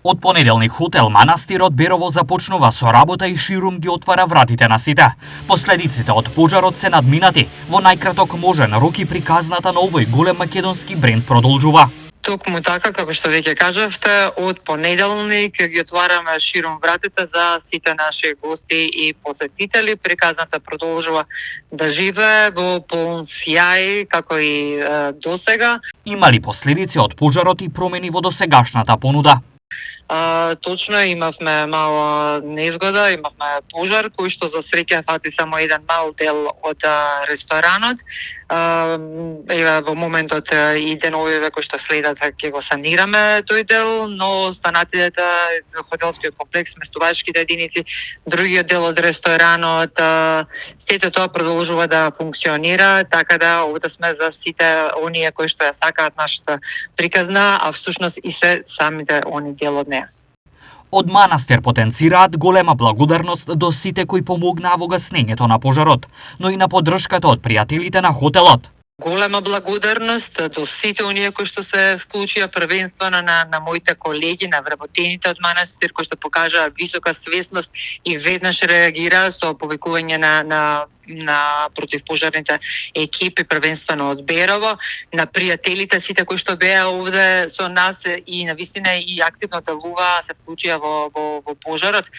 Од понеделник хотел Манастирот Берово започнува со работа и ширум ги отвара вратите на сите. Последиците од пожарот се надминати. Во најкраток можен рок и приказната на овој голем македонски бренд продолжува. Токму така, како што веќе кажавте, од понеделник ги отвараме ширум вратите за сите наши гости и посетители. Приказната продолжува да живее во полн сјај, како и досега. Има ли последици од пожарот и промени во досегашната понуда? Точно имавме мала незгода, имавме пожар кој што за среќа фати само еден мал дел од ресторанот. Во моментот и деновиве кои што следат ќе го санираме тој дел, но останатите хотелскиот комплекс, сместувачките единици, другиот дел од ресторанот, сето тоа продолжува да функционира, така да овде сме за сите оние кои што ја сакаат нашата приказна, а всушност и се самите они дел од неа. Од Манастир потенцираат голема благодарност до сите кои помогнаа во гаснењето на пожарот, но и на поддршката од пријателите на хотелот. Голема благодарност до сите оние кои што се вклучија, првенствено на моите колеги, на вработените од Манастир, кои што покажаа висока свесност и веднаш реагира со повикување на противпожарните екипи, првенствено од Берово, на пријателите сите кои што беа овде со нас и навистина и активно делуваа, се вклучија во пожарот.